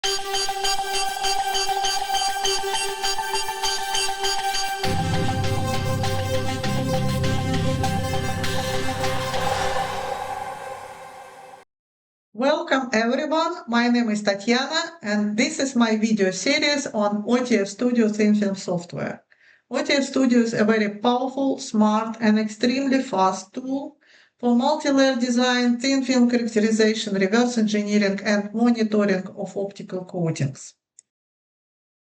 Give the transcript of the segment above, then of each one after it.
Welcome everyone, my name is Tatiana and this is my video series on OTF Studio thin film software. OTF Studio is a very powerful, smart and extremely fast tool for multi-layer design, thin film characterization, reverse engineering and monitoring of optical coatings.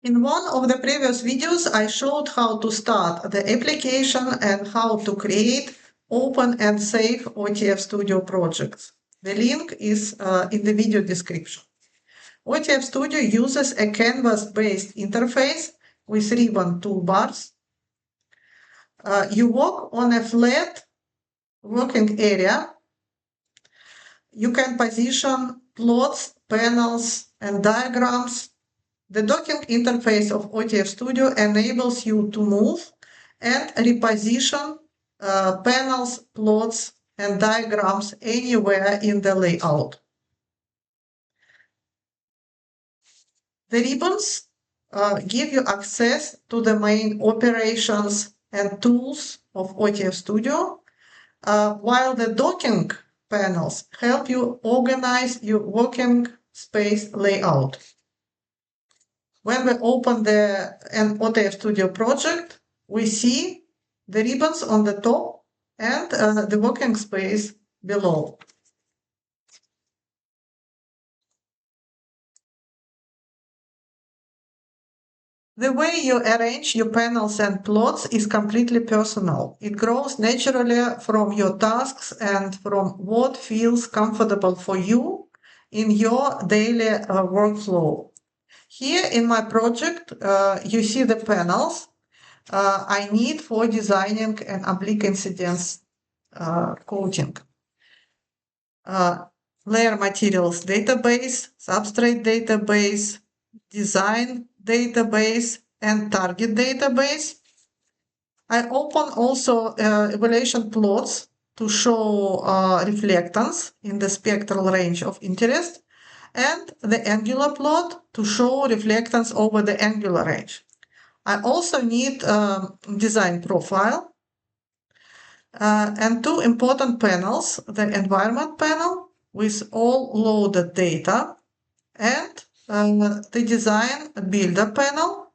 In one of the previous videos, I showed how to start the application and how to create, open and save OTF Studio projects. The link is in the video description. OTF Studio uses a canvas-based interface with ribbon toolbars. You work on a flat working area. You can position plots, panels, and diagrams. The docking interface of OTF Studio enables you to move and reposition panels, plots, and diagrams anywhere in the layout. The ribbons give you access to the main operations and tools of OTF Studio, while the docking panels help you organize your working space layout. When we open an OTF Studio project, we see the ribbons on the top and the working space below. The way you arrange your panels and plots is completely personal. It grows naturally from your tasks and from what feels comfortable for you in your daily workflow. Here in my project, you see the panels I need for designing an oblique incidence coating. Layer materials database, substrate database, design database, and target database. I open also evaluation plots to show reflectance in the spectral range of interest, and the angular plot to show reflectance over the angular range. I also need design profile and two important panels, the environment panel with all loaded data and the design builder panel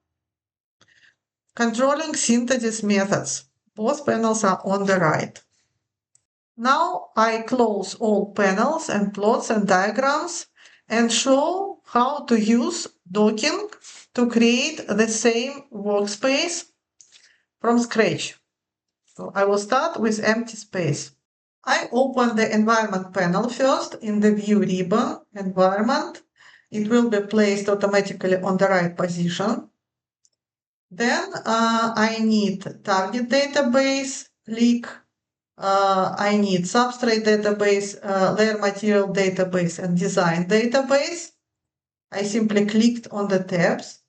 controlling synthesis methods. Both panels are on the right. Now I close all panels and plots and diagrams and show how to use docking to create the same workspace from scratch. So I will start with empty space. I open the environment panel first in the view ribbon, environment. It will be placed automatically on the right position. Then I need target database, leak. I need substrate database, layer material database, and design database. I simply clicked on the tabs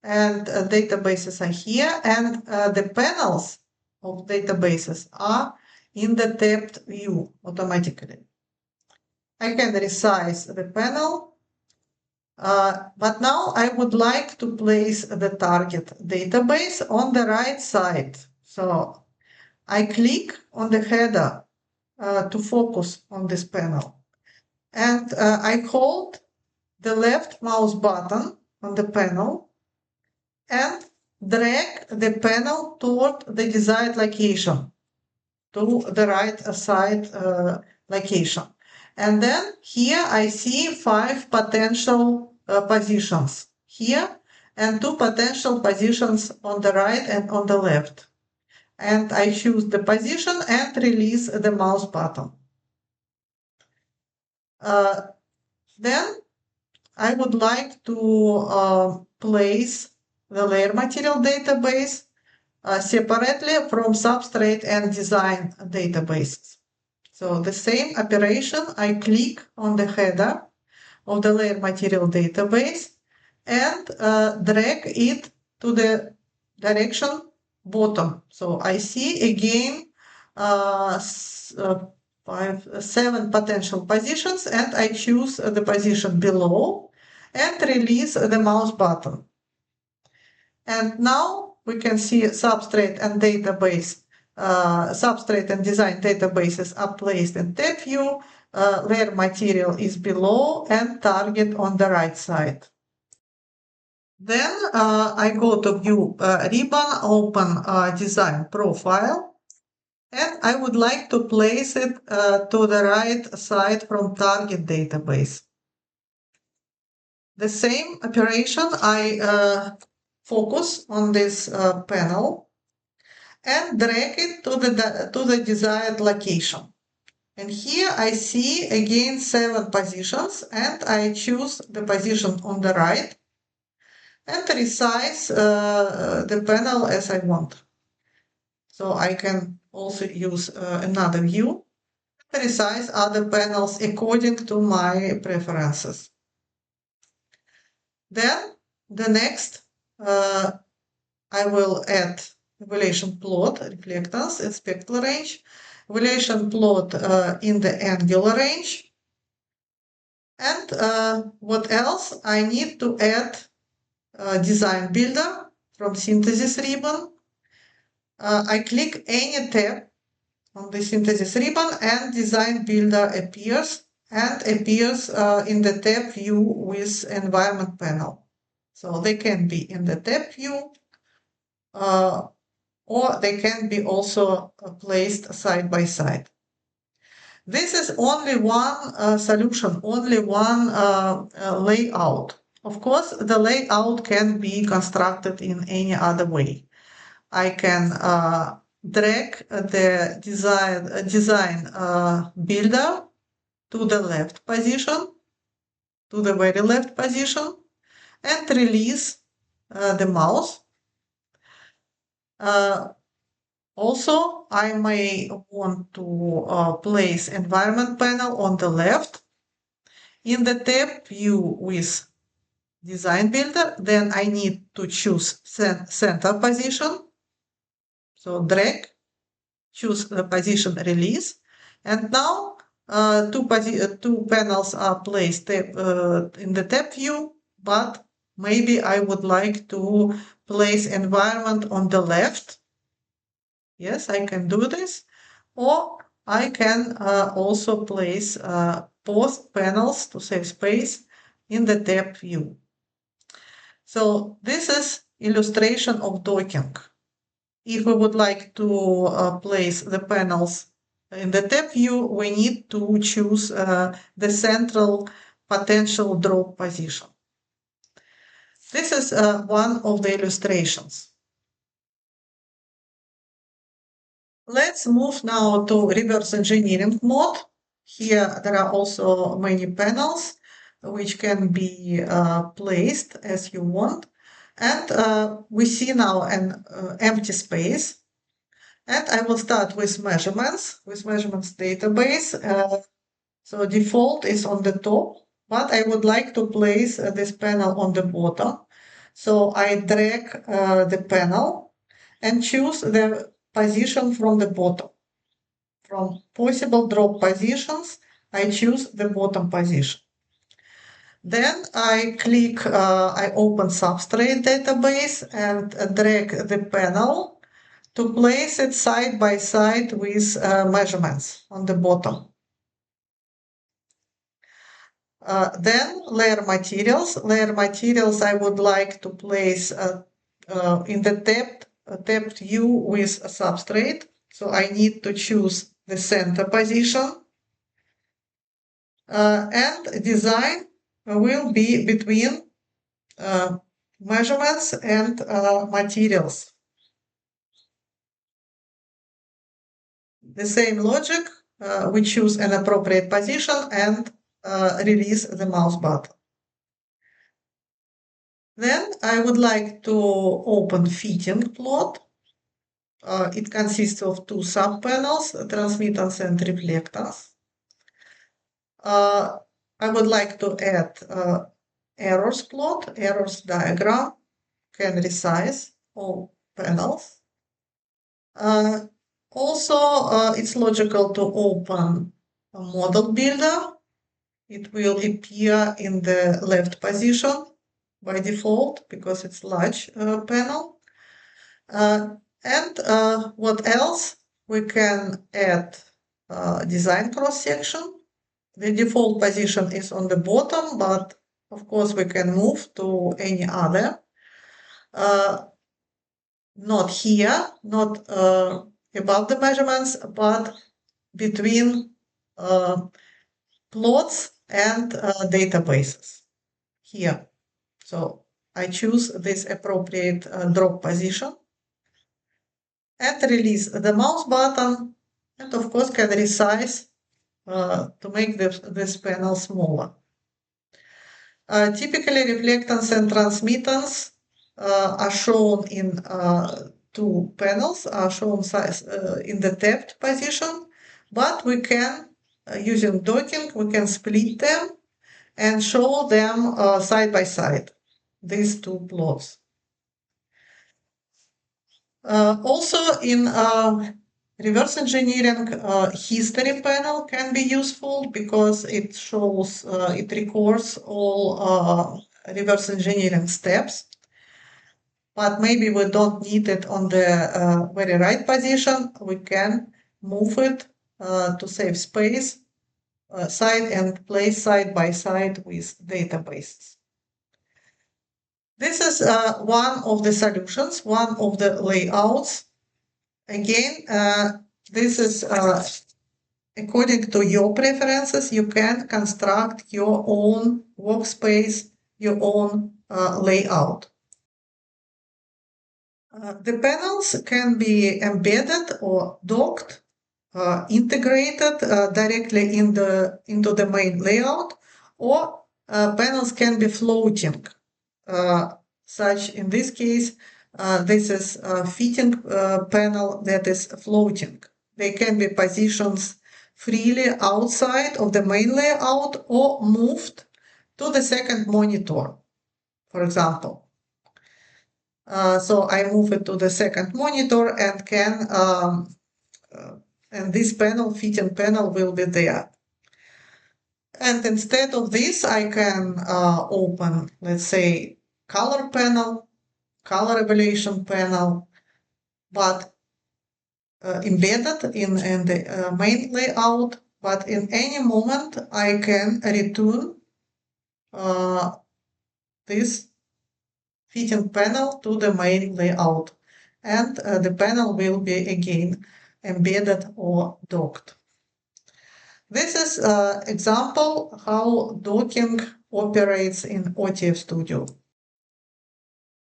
and databases are here, and the panels of databases are in the tabbed view automatically. I can resize the panel, but now I would like to place the target database on the right side. So I click on the header to focus on this panel, and I hold the left mouse button on the panel and drag the panel toward the desired location, to the right side location. And then here I see 5 potential positions here and 2 potential positions on the right and on the left. And I choose the position and release the mouse button. Then I would like to place the layer material database separately from substrate and design databases. So the same operation, I click on the header of the layer material database and drag it to the direction bottom. So I see again 7 potential positions, and I choose the position below and release the mouse button. And now we can see substrate and database, substrate and design databases are placed in tab view, layer material is below, and target on the right side. Then I go to view ribbon, open design profile, and I would like to place it to the right side from target database. The same operation, I focus on this panel and drag it to the desired location. And here I see again 7 positions, and I choose the position on the right and resize the panel as I want. So I can also use another view, resize other panels according to my preferences. Then the next, I will add evaluation plot, reflectance, and spectral range, evaluation plot in the angular range. And what else? I need to add design builder from synthesis ribbon. I click any tab on the synthesis ribbon and design builder appears in the tab view with environment panel. So they can be in the tab view or they can be also placed side by side. This is only one solution, only one layout. Of course, the layout can be constructed in any other way. I can drag the design builder to the left position, to the very left position, and release the mouse. Also, I may want to place environment panel on the left. In the tab view with design builder, then I need to choose center position. So drag, choose the position, release. And now two panels are placed in the tab view, but maybe I would like to place environment on the left. Yes, I can do this. Or I can also place both panels to save space in the tab view. So this is illustration of docking. If we would like to place the panels in the tab view, we need to choose the central potential drop position. This is one of the illustrations. Let's move now to reverse engineering mode. Here there are also many panels which can be placed as you want. And we see now an empty space. And I will start with measurements database. So default is on the top, but I would like to place this panel on the bottom. So I drag the panel and choose the position from the bottom. From possible drop positions, I choose the bottom position. Then I click, I open substrate database and drag the panel to place it side by side with measurements on the bottom. Then layer materials. Layer materials I would like to place in the tabbed view with a substrate. So I need to choose the center position. And design will be between measurements and materials. The same logic, we choose an appropriate position and release the mouse button. Then I would like to open fitting plot. It consists of two subpanels, transmittance and reflectance. I would like to add errors plot, errors diagram, can resize all panels. Also, it's logical to open a model builder it will appear in the left position by default because it's large panel. And what else? We can add design cross-section. The default position is on the bottom, but of course we can move to any other. Not here, not above the measurements, but between plots and databases here. So I choose this appropriate drop position and release the mouse button, and of course can resize to make this panel smaller. Typically, reflectance and transmittance are shown in two panels, are shown in the tabbed position, but we can, using docking, we can split them and show them side by side, these two plots. Also in reverse engineering, history panel can be useful because it shows, it records all reverse engineering steps. But maybe we don't need it on the very right position. We can move it to save space side and place side by side with databases. This is one of the solutions, one of the layouts. Again, this is according to your preferences. You can construct your own workspace, your own layout. The panels can be embedded or docked, integrated directly into the main layout, or panels can be floating. Such in this case, this is a fitting panel that is floating. They can be positioned freely outside of the main layout or moved to the second monitor, for example. So I move it to the second monitor and can, and this panel, fitting panel, will be there. And instead of this, I can open, let's say, color panel, color evaluation panel, but embedded in the main layout. But in any moment, I can return this fitting panel to the main layout, and the panel will be again embedded or docked. This is an example how docking operates in OTF Studio.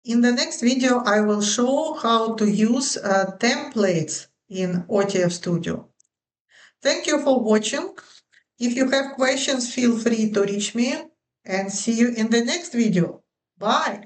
In the next video, I will show how to use templates in OTF Studio. Thank you for watching. If you have questions, feel free to reach me, and see you in the next video. Bye!